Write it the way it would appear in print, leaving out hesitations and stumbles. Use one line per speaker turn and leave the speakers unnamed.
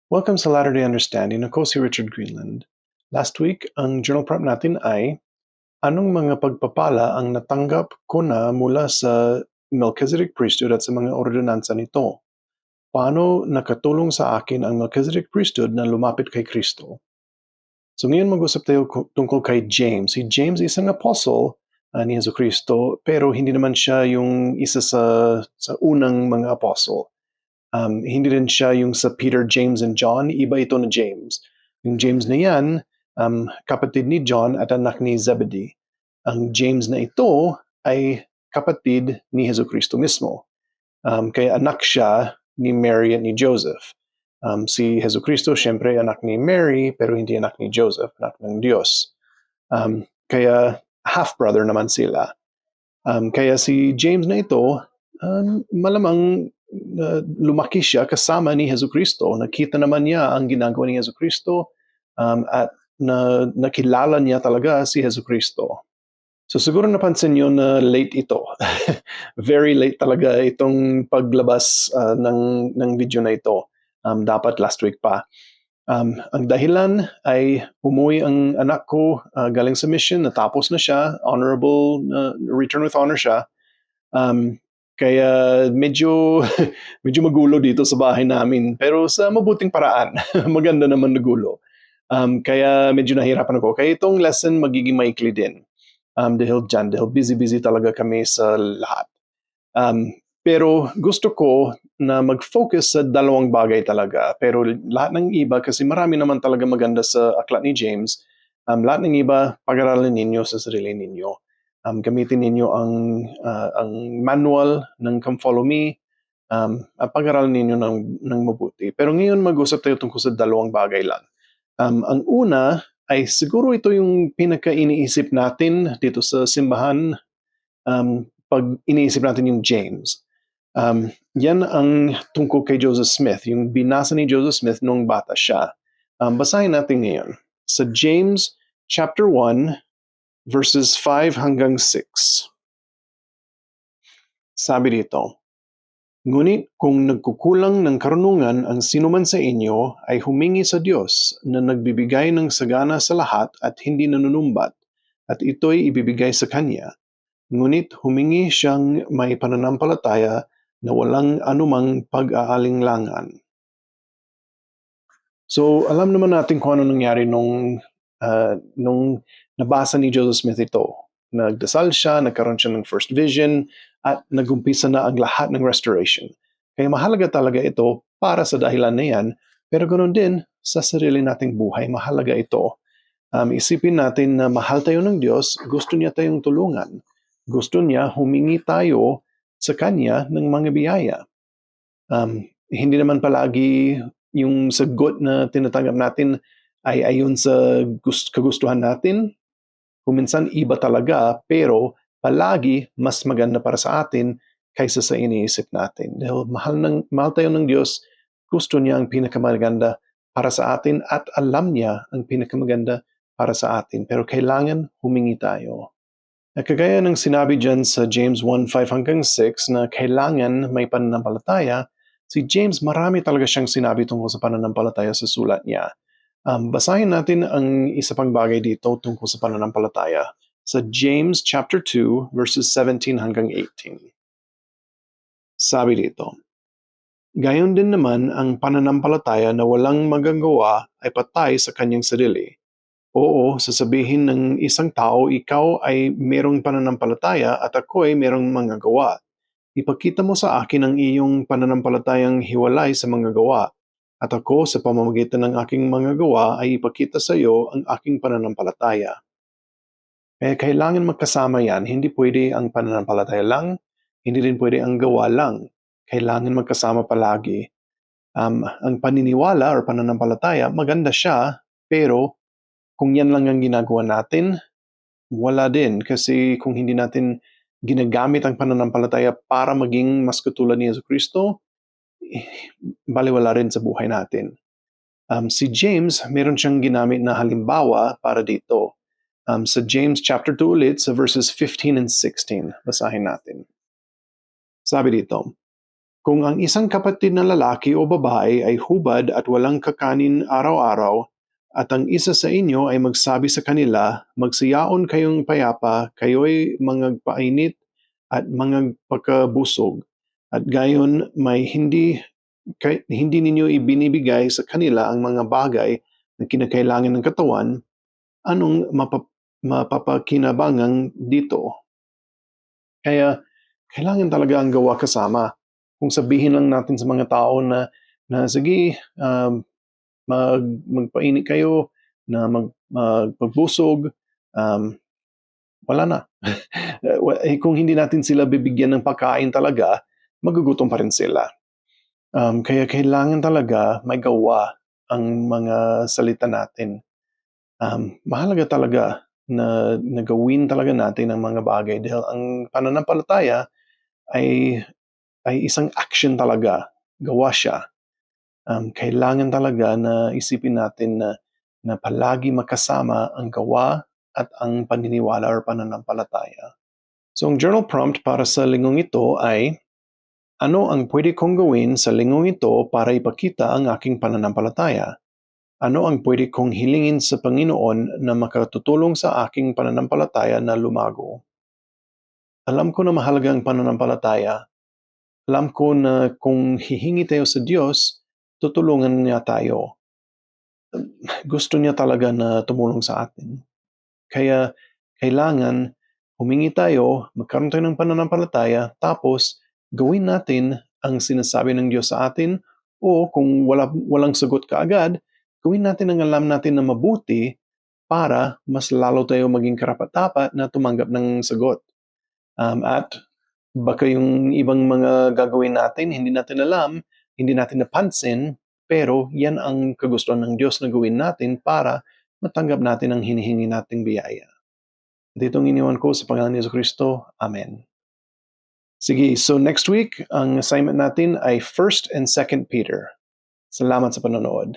Welcome sa Latter-day Understanding. Ako si Richard Greenland. Last week, ang journal prompt natin ay, anong mga pagpapala ang natanggap ko na mula sa Melchizedek priesthood at sa mga ordinansa nito? Paano nakatulong sa akin ang Melchizedek priesthood na lumapit kay Kristo? So ngayon mag-usap tayo tungkol kay James. Si James isang apostle ni Yesu Kristo, pero hindi naman siya yung isa sa unang mga apostle. Hindi rin siya yung sa Peter, James, and John. Iba ito na James. Yung James na yan, kapatid ni John at anak ni Zebedee. Ang James na ito ay kapatid ni Jesu Kristo mismo. Kaya anak siya ni Mary at ni Joseph. Si Jesu Kristo, syempre anak ni Mary, pero hindi anak ni Joseph, anak ng Diyos. Kaya half-brother naman sila. Kaya si James na ito, malamang lumaki siya kasama ni Jesu Kristo. Nakita naman niya ang ginagawa ni Jesu Kristo at nakilala niya talaga si Jesu Kristo. So siguro napansin niyo na late ito. Very late talaga itong paglabas ng video na ito. Dapat last week pa. Ang dahilan ay umuwi ang anak ko galing sa mission, natapos na siya, honorable, return with honor siya. Kaya medyo medyo magulo dito sa bahay namin, pero sa mabuting paraan. Maganda naman na gulo. Kaya medyo nahirapan ako. Kaya itong lesson magiging maikli din. Dahil busy talaga kami sa lahat. Pero gusto ko na mag-focus sa dalawang bagay talaga. Pero lahat ng iba, kasi marami naman talaga maganda sa aklat ni James, lahat ng iba, pag-aralin ninyo sa sarili ninyo. Gamitin ninyo ang manual ng Come Follow Me, at pag-aralin ninyo ng mabuti. Pero ngayon mag-usap tayo tungkol sa dalawang bagay lang. Ang una ay siguro ito yung pinaka-iniisip natin dito sa simbahan pag iniisip natin yung James. Yan ang tungkol kay Joseph Smith, yung binasa ni Joseph Smith nung bata siya. Basahin natin ngayon. Sa James chapter 1, verses 5 hanggang 6. Sabi dito, ngunit kung nagkukulang ng karunungan ang sinuman sa inyo ay humingi sa Diyos na nagbibigay ng sagana sa lahat at hindi nanunumbat, at ito'y ibibigay sa Kanya. Ngunit humingi siyang may pananampalataya na walang anumang pag-aalinlangan. So alam naman natin kung ano nangyari nung nabasa ni Joseph Smith ito. Nagdasal siya, nagkaroon siya ng first vision, at nagumpisa na ang lahat ng restoration. Kaya mahalaga talaga ito para sa dahilan na yan, pero ganoon din sa sarili nating buhay, mahalaga ito. Isipin natin na mahal tayo ng Diyos, gusto niya tayong tulungan. Gusto niya humingi tayo sa Kanya ng mga biyaya. Hindi naman palagi yung sagot na tinatanggap natin ay ayon sa kagustuhan natin. Kuminsan iba talaga, pero palagi mas maganda para sa atin kaysa sa iniisip natin. Dahil mahal tayo ng Diyos, gusto niya ang pinakamaganda para sa atin at alam niya ang pinakamaganda para sa atin. Pero kailangan humingi tayo. At kagaya ng sinabi dyan sa James 1:5 hanggang 6 na kailangan may pananampalataya, si James marami talaga siyang sinabi tungkol sa pananampalataya sa sulat niya. Basahin natin ang isa pang bagay dito tungkol sa pananampalataya sa James chapter 2 verses 17 hanggang 18. Sabi dito, gayon din naman ang pananampalataya na walang magagawa ay patay sa kanyang sarili. Oo, sasabihin ng isang tao, ikaw ay merong pananampalataya at ako ay merong mga gawa. Ipakita mo sa akin ang iyong pananampalatayang hiwalay sa mga gawa. At ako sa pamamagitan ng aking mga gawa ay ipakita sa iyo ang aking pananampalataya. Kailangan magkasama yan. Hindi pwede ang pananampalataya lang, hindi rin pwede ang gawa lang. Kailangan magkasama palagi. Ang paniniwala o pananampalataya, maganda siya, pero kung yan lang ang ginagawa natin, wala din. Kasi kung hindi natin ginagamit ang pananampalataya para maging mas katulad ni Yesu Kristo, baliwala rin sa buhay natin. Si James, meron siyang ginamit na halimbawa para dito. Sa James chapter 2 ulit, sa verses 15 and 16, basahin natin. Sabi dito, Kung ang isang kapatid na lalaki o babae ay hubad at walang kakanin araw-araw, at ang isa sa inyo ay magsabi sa kanila, magsiyaon kayong payapa, kayo'y mangagpainit at mangagpakabusog, at gayon may hindi ninyo ibinibigay sa kanila ang mga bagay na kinakailangan ng katawan, anong mapapakinabangan dito? Kaya kailangan talaga ang gawa kasama. Kung sabihin lang natin sa mga tao na sige, magpainit kayo, na magpagbusog, wala na. Kung hindi natin sila bibigyan ng pagkain talaga, magugutom pa rin sila. Kaya kailangan talaga may gawa ang mga salita natin. Mahalaga talaga na gawin talaga natin ang mga bagay dahil ang pananampalataya ay isang action talaga. Gawa siya. Kailangan talaga na isipin natin na palagi makasama ang gawa at ang paniniwala or pananampalataya. So ang journal prompt para sa linggong ito ay, ano ang pwede kong gawin sa linggong ito para ipakita ang aking pananampalataya? Ano ang pwede kong hilingin sa Panginoon na makatutulong sa aking pananampalataya na lumago? Alam ko na mahalaga ang pananampalataya. Alam ko na kung hihingi tayo sa Diyos, tutulungan niya tayo. Gusto niya talaga na tumulong sa atin. Kaya kailangan humingi tayo, magkaroon tayo ng pananampalataya, tapos gawin natin ang sinasabi ng Diyos sa atin, o kung walang sagot kaagad, gawin natin ang alam natin na mabuti para mas lalo tayo maging karapat-dapat na tumanggap ng sagot. At baka yung ibang mga gagawin natin, hindi natin alam, hindi natin napansin, pero yan ang kagustuhan ng Diyos na gawin natin para matanggap natin ang hinihingi nating biyaya. At itong iniwan ko sa pangalan ni Jesucristo. Amen. Sige, so next week, ang assignment natin ay 1st and 2nd Peter. Salamat sa panonood.